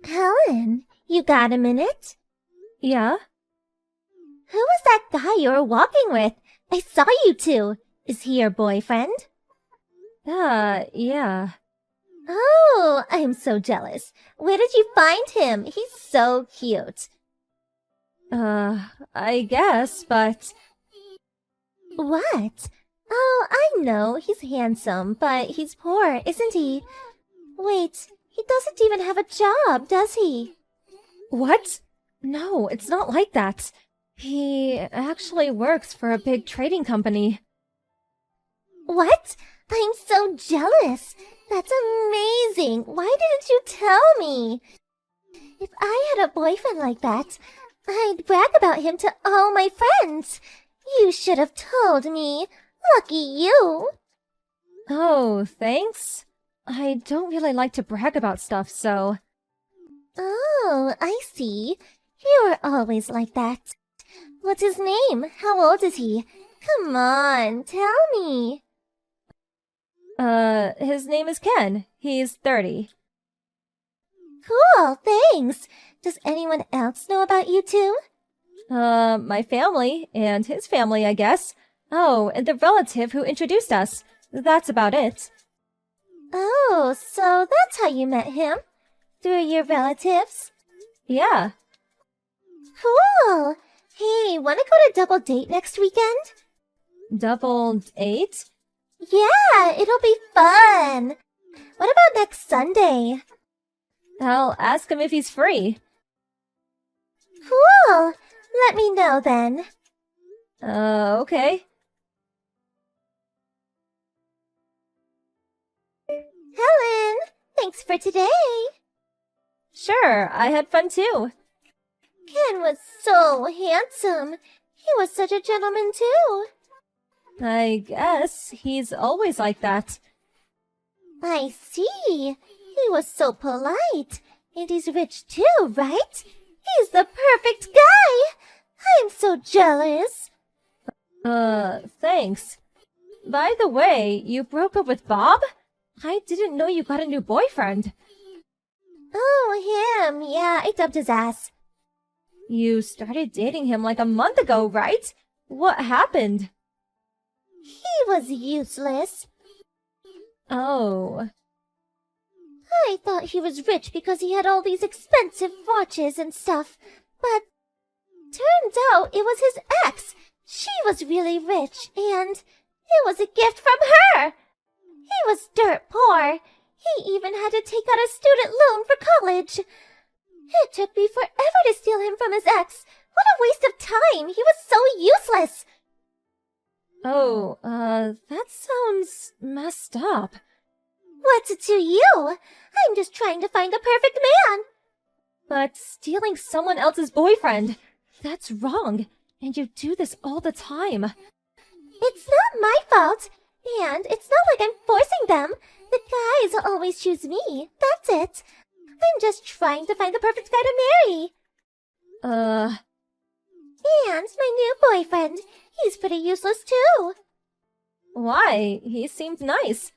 Helen, you got a minute? Yeah? Who was that guy you were walking with? I saw you two. Is he your boyfriend? Yeah. Oh, I'm so jealous. Where did you find him? He's so cute. I guess, but... What? Oh, I know. He's handsome, but he's poor, isn't he? Wait, he doesn't even have a job, does he? What? No, it's not like that. He actually works for a big trading company. What? I'm so jealous. That's amazing. Why didn't you tell me? If I had a boyfriend like that, I'd brag about him to all my friends. You should have told me. Lucky you. Oh, thanks. I don't really like to brag about stuff, so... Oh, I see. You were always like that. What's his name? How old is he? Come on, tell me. His name is Ken. He's 30. Cool, thanks. Does anyone else know about you two? My family, and his family, I guess. Oh, and the relative who introduced us. That's about it. Oh, so that's how you met him? Through your relatives? Yeah. Cool. Hey, wanna go to double date next weekend? Double date? Yeah, it'll be fun. What about next Sunday? I'll ask him if he's free. Cool. Let me know then. Okay. Helen, thanks for today. Sure, I had fun too. Ken was so handsome. He was such a gentleman too. I guess he's always like that. I see. He was so polite. And he's rich too, right? He's the perfect guy. I'm so jealous. Thanks. By the way, you broke up with Bob? I didn't know you got a new boyfriend. Oh, him. Yeah, I dumped his ass. You started dating him like a month ago, right? What happened? He was useless. Oh. I thought he was rich because he had all these expensive watches and stuff. But turns out it was his ex. She was really rich, and it was a gift from her. He was dirt poor. He even had to take out a student loan for college. It took me forever to steal him from his ex. What a waste of time. He was so useless. Oh, that sounds messed up. What's it to you? I'm just trying to find the perfect man. But stealing someone else's boyfriend, that's wrong. And you do this all the time. It's not my fault. And it's not like I'm forcing them. The guys always choose me. That's it. I'm just trying to find the perfect guy to marry. And my new boyfriend. He's pretty useless too. Why? He seemed nice.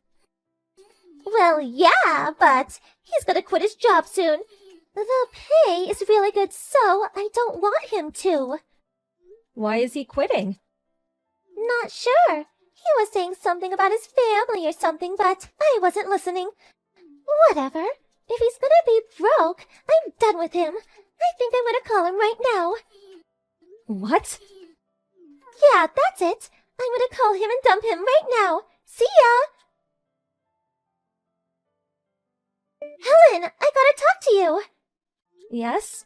Well, yeah, but he's gonna quit his job soon. The pay is really good, so I don't want him to. Why is he quitting? Not sure. He was saying something about his family or something, but I wasn't listening. Whatever. If he's gonna be broke, I'm done with him. I think I'm gonna call him right now. What? Yeah, that's it. I'm gonna call him and dump him right now. See ya! Helen, I gotta talk to you. Yes?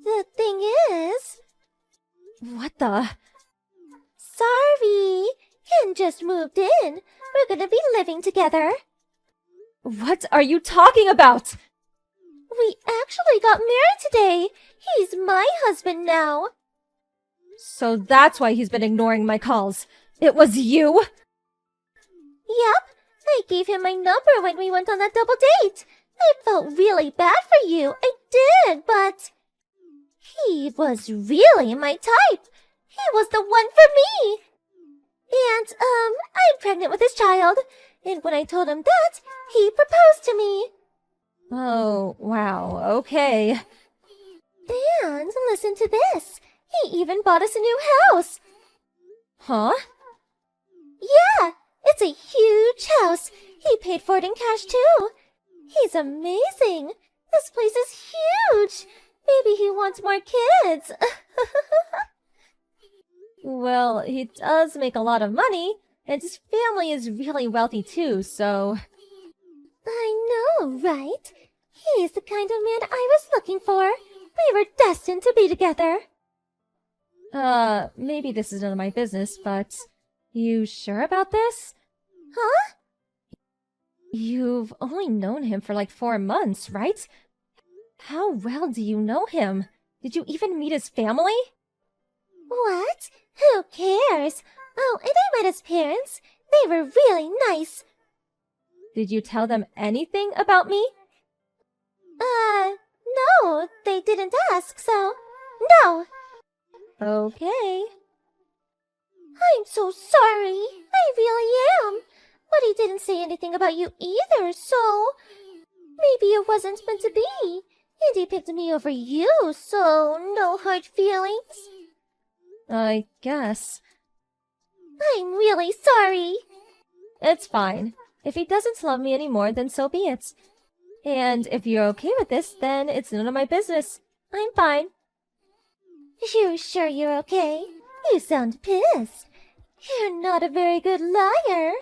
The thing is... What the? Sorry. Ken just moved in. We're gonna be living together. What are you talking about? We actually got married today. He's my husband now. So that's why he's been ignoring my calls. It was you? Yep. I gave him my number when we went on that double date. I felt really bad for you. I did, but... He was really my type. He was the one for me. And, I'm pregnant with his child. And when I told him that, he proposed to me. Oh, wow, okay. And listen to this. He even bought us a new house. Huh? Yeah, it's a huge house. He paid for it in cash too. He's amazing. This place is huge. Maybe he wants more kids. Well, he does make a lot of money, and his family is really wealthy too, so... I know, right? He's the kind of man I was looking for. We were destined to be together. Maybe this is none of my business, but... You sure about this? Huh? You've only known him for like 4 months, right? How well do you know him? Did you even meet his family? What? Who cares? Oh, and I met his parents. They were really nice. Did you tell them anything about me? No, they didn't ask, so no. Okay. I'm so sorry. I really am. But he didn't say anything about you either, so maybe it wasn't meant to be. And he picked me over you, so no hard feelings. I guess. I'm really sorry. It's fine. If he doesn't love me anymore, then so be it. And if you're okay with this, then it's none of my business. I'm fine. You're sure you're okay? You sound pissed. You're not a very good liar.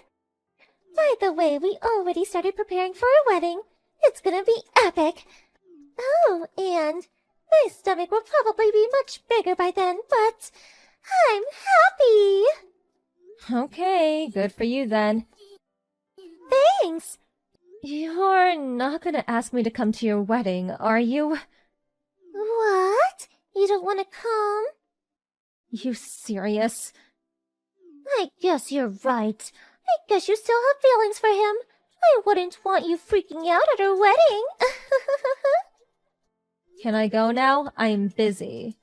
By the way, we already started preparing for our wedding. It's gonna be epic. Oh, and my stomach will probably be much bigger by then, but I'm happy. Okay, good for you then. Thanks. You're not gonna ask me to come to your wedding, are you? What? You don't want to come? You serious? I guess you're right. I guess you still have feelings for him. I wouldn't want you freaking out at our wedding. Can I go now? I'm busy.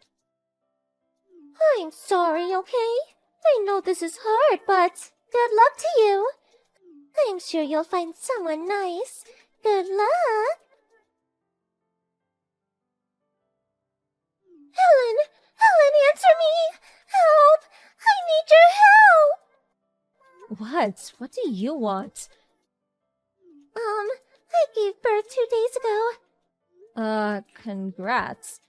I'm sorry, okay? I know this is hard, but good luck to you. I'm sure you'll find someone nice. Good luck. Helen, answer me! Help! I need your help! What? What do you want? I gave birth 2 days ago. Congrats.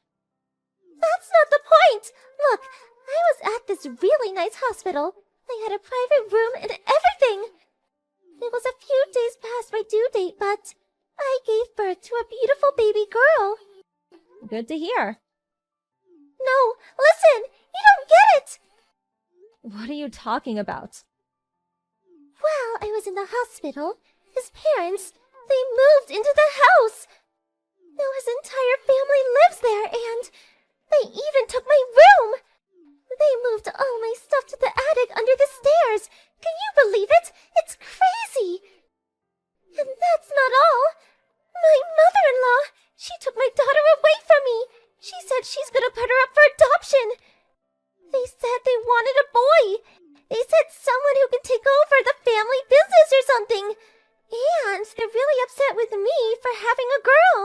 That's not the point! Look, I was at this really nice hospital. I had a private room and everything. It was a few days past my due date, but I gave birth to a beautiful baby girl. Good to hear. No, listen! You don't get it! What are you talking about? While I was in the hospital, his parents, they moved into the house. Now his entire family lives there, and they even took my room. They moved all my stuff to the attic under the stairs. Can you believe it? It's crazy. And that's not all. My mother-in-law, she took my daughter away from me. She said she's gonna put her up for adoption. They said they wanted a boy. They said someone who can take over the family business or something. And they're really upset with me for having a girl.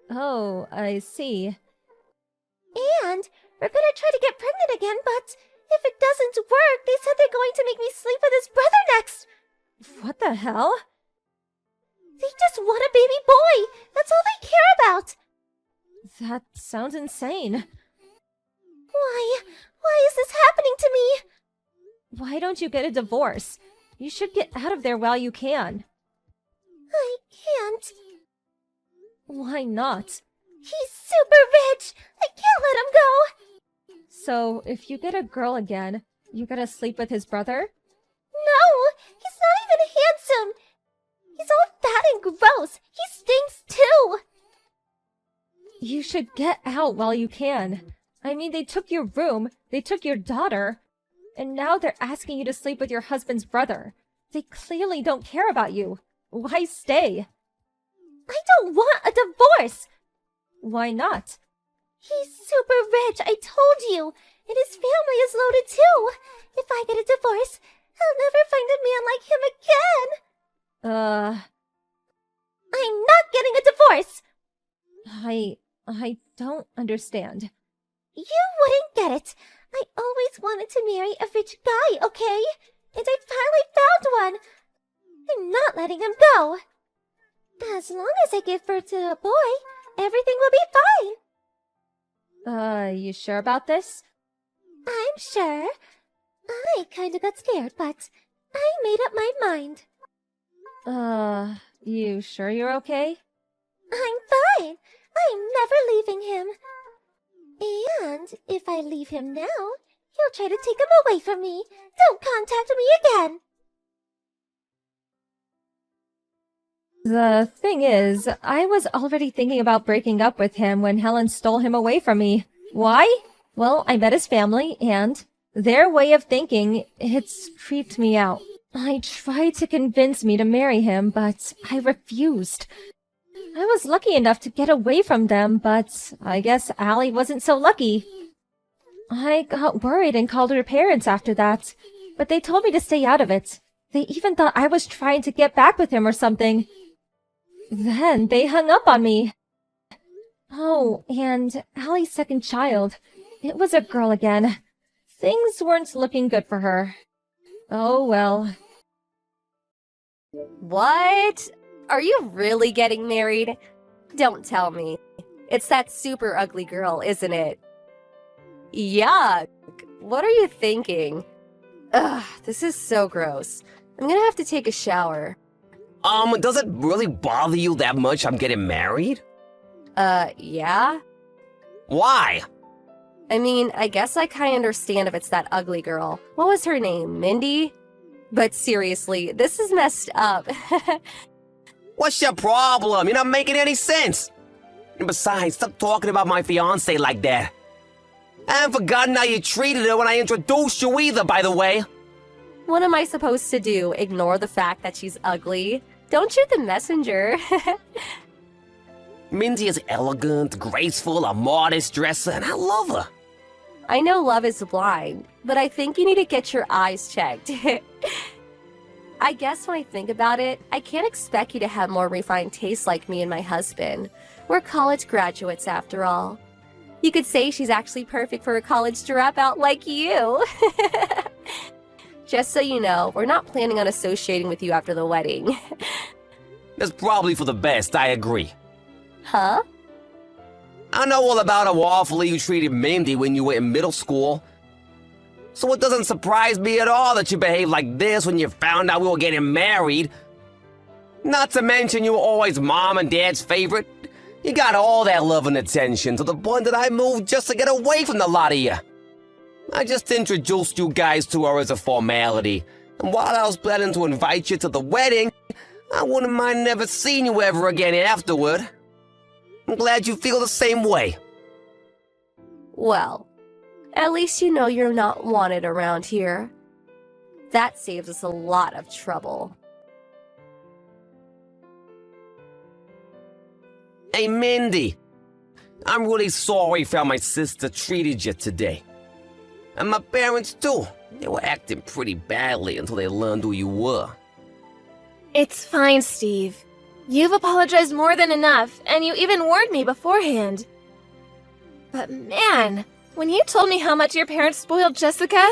Oh, I see. And we're gonna try to get pregnant again, but if it doesn't work, they said they're going to make me sleep with his brother next. What the hell? They just want a baby boy. That's all they care about. That sounds insane. Why is this happening to me? Why don't you get a divorce? You should get out of there while you can. I can't. Why not? He's super rich. I can't let him go. So, if you get a girl again, you gotta sleep with his brother? No, he's not even handsome. He's all fat and gross. He stinks too. You should get out while you can. I mean, they took your room, they took your daughter, and now they're asking you to sleep with your husband's brother. They clearly don't care about you. Why stay? I don't want a divorce. Why not? He's super rich, I told you. And his family is loaded too. If I get a divorce, I'll never find a man like him again. I'm not getting a divorce! I don't understand. You wouldn't get it. I always wanted to marry a rich guy, okay? And I finally found one. I'm not letting him go. As long as I give birth to a boy, everything will be fine. You sure about this? I'm sure. I kinda got scared, but I made up my mind. You sure you're okay? I'm fine. I'm never leaving him. And if I leave him now, he'll try to take him away from me. Don't contact me again. The thing is, I was already thinking about breaking up with him when Helen stole him away from me. Why? Well, I met his family, and their way of thinking, it's creeped me out. I tried to convince me to marry him, but I refused. I was lucky enough to get away from them, but I guess Allie wasn't so lucky. I got worried and called her parents after that, but they told me to stay out of it. They even thought I was trying to get back with him or something. Then they hung up on me. Oh, and Allie's second child. It was a girl again. Things weren't looking good for her. Oh well. What? Are you really getting married? Don't tell me. It's that super ugly girl, isn't it? Yuck. What are you thinking? Ugh, this is so gross. I'm gonna have to take a shower. Does it really bother you that much I'm getting married? Yeah? Why? I mean, I guess I kinda understand if it's that ugly girl. What was her name? Mindy? But seriously, this is messed up. What's your problem? You're not making any sense. And besides, stop talking about my fiancé like that. I haven't forgotten how you treated her when I introduced you either, by the way. What am I supposed to do? Ignore the fact that she's ugly? Don't shoot the messenger. Mindy is elegant, graceful, a modest dresser, and I love her. I know love is blind, but I think you need to get your eyes checked. I guess when I think about it, I can't expect you to have more refined taste like me and my husband. We're college graduates after all. You could say she's actually perfect for a college dropout like you. Just so you know, we're not planning on associating with you after the wedding. That's probably for the best, I agree. Huh? I know all about how awfully you treated Mindy when you were in middle school. So it doesn't surprise me at all that you behaved like this when you found out we were getting married. Not to mention you were always Mom and Dad's favorite. You got all that love and attention to the point that I moved just to get away from the lot of you. I just introduced you guys to her as a formality. And while I was planning to invite you to the wedding, I wouldn't mind never seeing you ever again afterward. I'm glad you feel the same way. Well, at least you know you're not wanted around here. That saves us a lot of trouble. Hey, Mindy. I'm really sorry for how my sister treated you today. And my parents, too. They were acting pretty badly until they learned who you were. It's fine, Steve. You've apologized more than enough, and you even warned me beforehand. But man, when you told me how much your parents spoiled Jessica,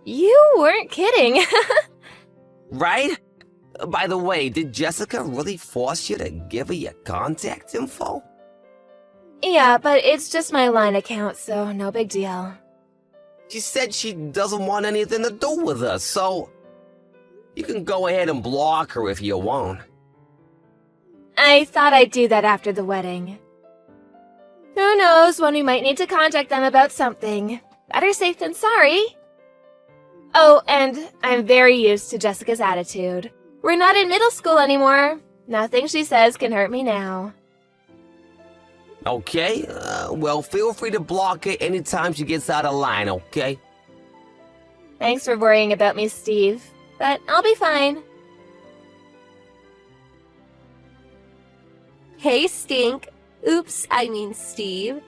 you weren't kidding. Right? By the way, did Jessica really force you to give her your contact info? Yeah, but it's just my line account, so no big deal. She said she doesn't want anything to do with us, so you can go ahead and block her if you want. I thought I'd do that after the wedding. Who knows when we might need to contact them about something. Better safe than sorry. Oh, and I'm very used to Jessica's attitude. We're not in middle school anymore. Nothing she says can hurt me now. Okay, well, feel free to block her anytime she gets out of line, okay? Thanks for worrying about me, Steve. But I'll be fine. Hey, Stink. Oops, I mean Steve.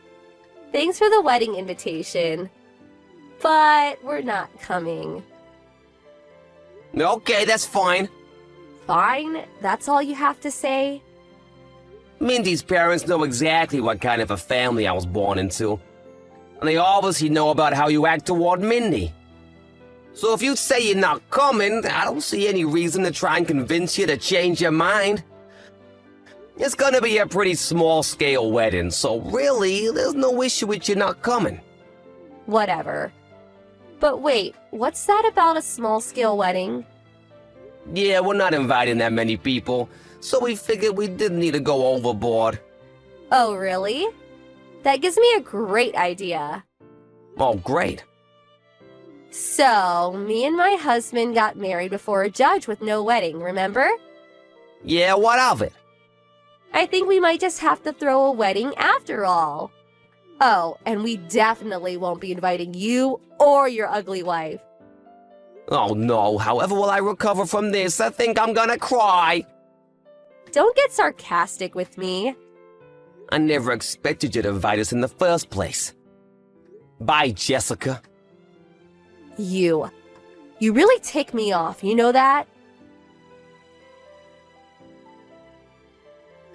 Thanks for the wedding invitation. But we're not coming. Okay, that's fine. fine? That's all you have to say? Mindy's parents know exactly what kind of a family I was born into. And they obviously know about how you act toward Mindy. So if you say you're not coming, I don't see any reason to try and convince you to change your mind. It's gonna be a pretty small-scale wedding, so really, there's no issue with you not coming. Whatever. But wait, what's that about a small-scale wedding? Yeah, we're not inviting that many people, so we figured we didn't need to go overboard. Oh, really? That gives me a great idea. Oh, great. So, me and my husband got married before a judge with no wedding, remember? Yeah, what of it? I think we might just have to throw a wedding after all. Oh, and we definitely won't be inviting you or your ugly wife. Oh no, however will I recover from this? I think I'm gonna cry. Don't get sarcastic with me. I never expected you to invite us in the first place. Bye, Jessica. You really tick me off, you know that?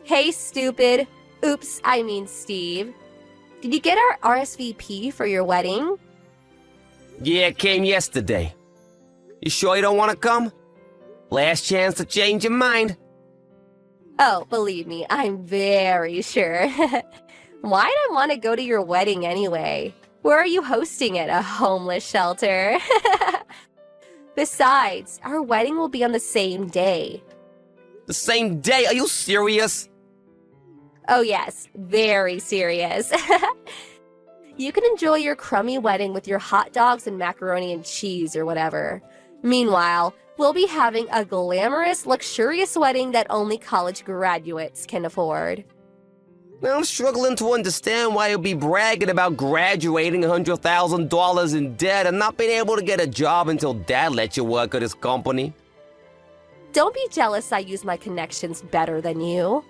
Hey, stupid. Oops, I mean Steve. Did you get our RSVP for your wedding? Yeah, it came yesterday. You sure you don't want to come? Last chance to change your mind. Oh, believe me, I'm very sure. Why'd I want to go to your wedding anyway? Where are you hosting it? A homeless shelter? Besides, our wedding will be on the same day. The same day? Are you serious? Oh yes, very serious. You can enjoy your crummy wedding with your hot dogs and macaroni and cheese or whatever. Meanwhile, we'll be having a glamorous, luxurious wedding that only college graduates can afford. I'm struggling to understand why you'll be bragging about graduating $100,000 in debt and not being able to get a job until Dad lets you work at his company. Don't be jealous I use my connections better than you.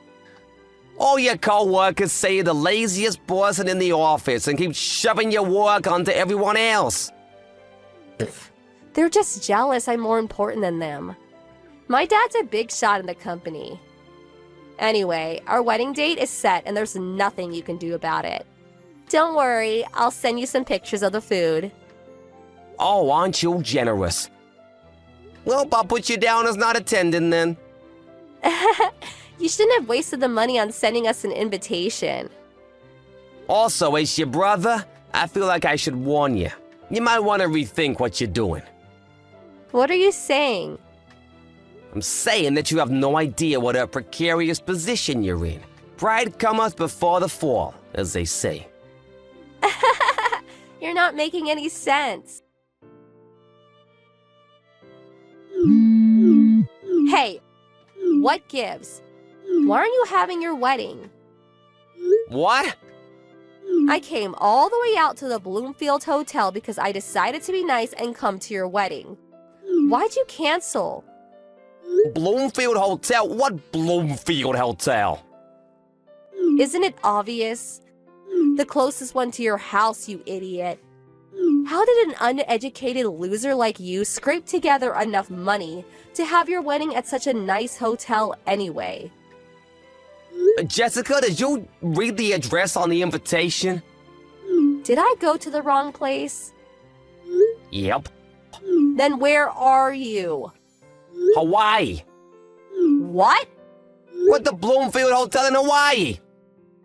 All your co-workers say you're the laziest person in the office and keep shoving your work onto everyone else. They're just jealous I'm more important than them. My dad's a big shot in the company. Anyway, our wedding date is set and there's nothing you can do about it. Don't worry, I'll send you some pictures of the food. Oh, aren't you generous? Well, I'll put you down as not attending then. You shouldn't have wasted the money on sending us an invitation. Also, as your brother, I feel like I should warn you. You might want to rethink what you're doing. What are you saying? I'm saying that you have no idea what a precarious position you're in. Pride cometh before the fall, as they say. You're not making any sense. Hey, what gives? Why aren't you having your wedding? What? I came all the way out to the Bloomfield Hotel because I decided to be nice and come to your wedding. Why'd you cancel? Bloomfield Hotel? What Bloomfield Hotel? Isn't it obvious? The closest one to your house, you idiot. How did an uneducated loser like you scrape together enough money to have your wedding at such a nice hotel anyway? Jessica, did you read the address on the invitation? Did I go to the wrong place? Yep. Then where are you? Hawaii. What? What, the Bloomfield Hotel in Hawaii?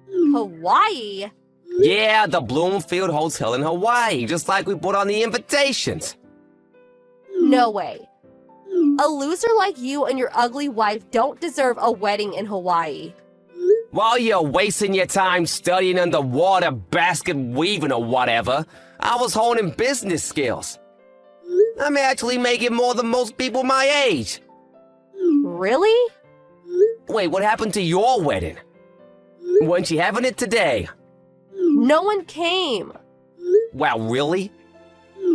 Hawaii? Yeah, the Bloomfield Hotel in Hawaii, just like we put on the invitations. No way. A loser like you and your ugly wife don't deserve a wedding in Hawaii. While you're wasting your time studying underwater basket weaving or whatever, I was honing business skills. I'm actually making more than most people my age. Really? Wait, what happened to your wedding? Weren't you having it today? No one came. Wow, really?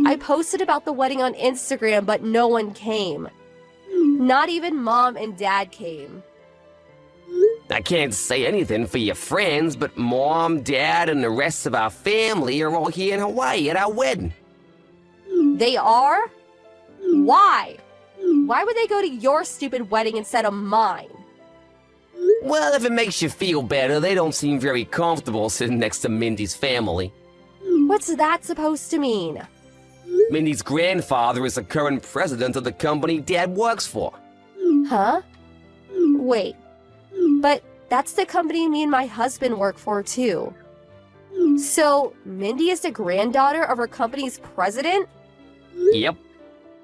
I posted about the wedding on Instagram, but no one came. Not even Mom and Dad came. I can't say anything for your friends, but Mom, Dad, and the rest of our family are all here in Hawaii at our wedding. They are? Why? Why would they go to your stupid wedding instead of mine? Well, if it makes you feel better, they don't seem very comfortable sitting next to Mindy's family. What's that supposed to mean? Mindy's grandfather is the current president of the company Dad works for. Huh? Wait. But that's the company me and my husband work for, too. So, Mindy is the granddaughter of our company's president? Yep,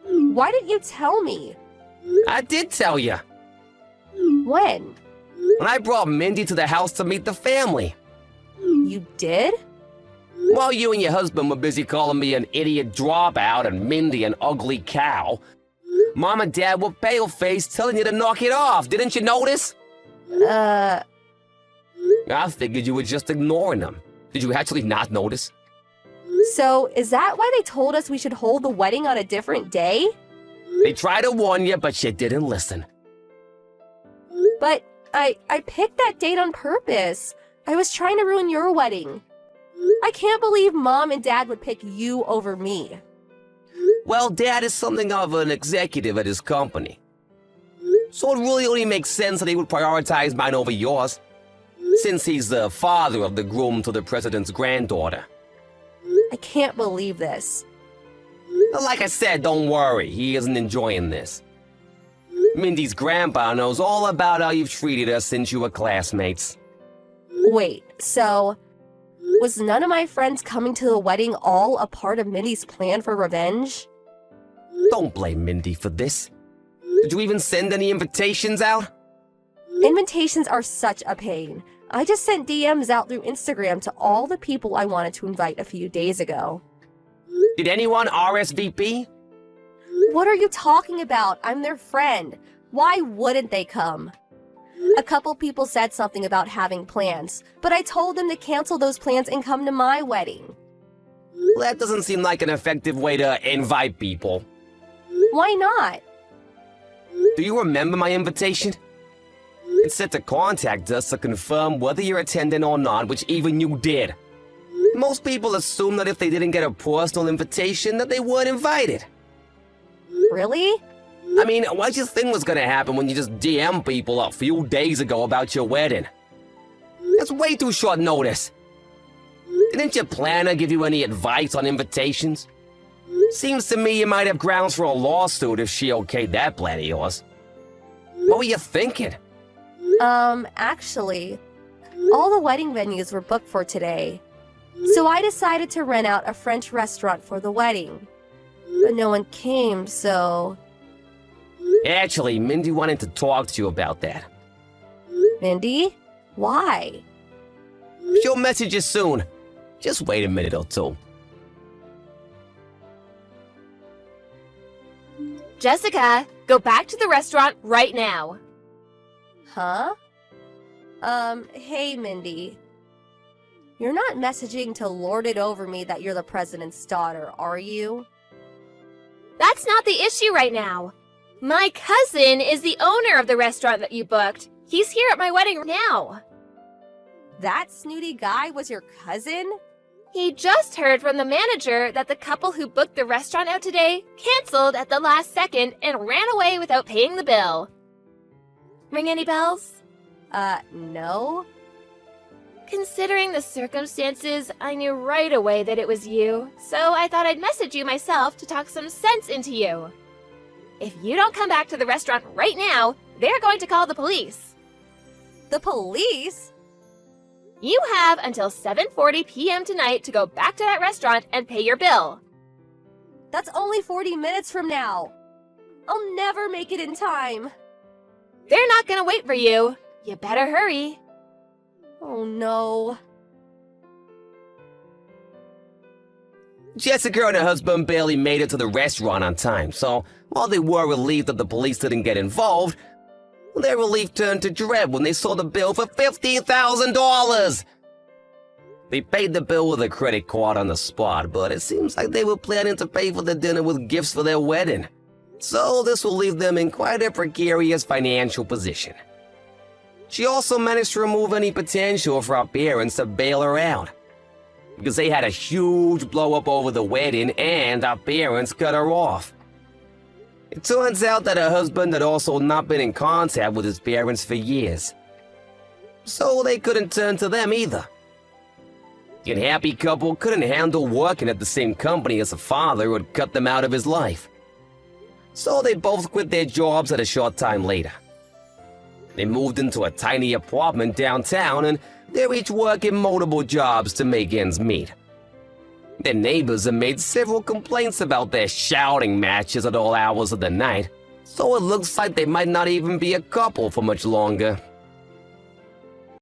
Why didn't you tell me? I did tell you. When? When I brought Mindy to the house to meet the family. You did? While you and your husband were busy calling me an idiot dropout and Mindy an ugly cow, Mom and Dad were pale-faced telling you to knock it off. Didn't you notice? I figured you were just ignoring them. Did you actually not notice? So, is that why they told us we should hold the wedding on a different day? They tried to warn you, but you didn't listen. But I picked that date on purpose. I was trying to ruin your wedding. I can't believe Mom and Dad would pick you over me. Well, Dad is something of an executive at his company. So it really only makes sense that he would prioritize mine over yours, since he's the father of the groom to the president's granddaughter. I can't believe this. Like I said, don't worry, he isn't enjoying this. Mindy's grandpa knows all about how you've treated us since you were classmates. Wait, so was none of my friends coming to the wedding all a part of Mindy's plan for revenge? Don't blame Mindy for this. Did you even send any invitations out? Invitations are such a pain. I just sent DMs out through Instagram to all the people I wanted to invite a few days ago. Did anyone RSVP? What are you talking about? I'm their friend. Why wouldn't they come? A couple people said something about having plans, but I told them to cancel those plans and come to my wedding. Well, that doesn't seem like an effective way to invite people. Why not? Do you remember my invitation? It said to contact us to confirm whether you're attending or not, which even you did. Most people assume that if they didn't get a personal invitation, that they weren't invited. Really? I mean, what did you think was gonna happen when you just DM people a few days ago about your wedding? That's way too short notice. Didn't your planner give you any advice on invitations? Seems to me you might have grounds for a lawsuit if she okayed that plan of yours. What were you thinking? Actually, all the wedding venues were booked for today. So I decided to rent out a French restaurant for the wedding. But no one came, so... Actually, Mindy wanted to talk to you about that. Mindy? Why? She'll message you soon. Just wait a minute or two. Jessica, go back to the restaurant right now. Huh? Hey, Mindy. You're not messaging to lord it over me that you're the president's daughter, are you? That's not the issue right now. My cousin is the owner of the restaurant that you booked. He's here at my wedding now. That snooty guy was your cousin? He just heard from the manager that the couple who booked the restaurant out today canceled at the last second and ran away without paying the bill. Ring any bells? No. Considering the circumstances, I knew right away that it was you, so I thought I'd message you myself to talk some sense into you. If you don't come back to the restaurant right now, they're going to call the police. The police? You have until 7:40 p.m. tonight to go back to that restaurant and pay your bill. That's only 40 minutes from now. I'll never make it in time. They're not gonna wait for you. You better hurry. Oh no. Jessica and her husband barely made it to the restaurant on time, so while they were relieved that the police didn't get involved, their relief turned to dread when they saw the bill for $50,000. They paid the bill with a credit card on the spot, but it seems like they were planning to pay for the dinner with gifts for their wedding. So this will leave them in quite a precarious financial position. She also managed to remove any potential for her parents to bail her out, because they had a huge blow-up over the wedding and our parents cut her off. It turns out that her husband had also not been in contact with his parents for years. So they couldn't turn to them either. The unhappy couple couldn't handle working at the same company as a father who had cut them out of his life. So they both quit their jobs at a short time later. They moved into a tiny apartment downtown, and they're each working multiple jobs to make ends meet. Their neighbors have made several complaints about their shouting matches at all hours of the night, so it looks like they might not even be a couple for much longer.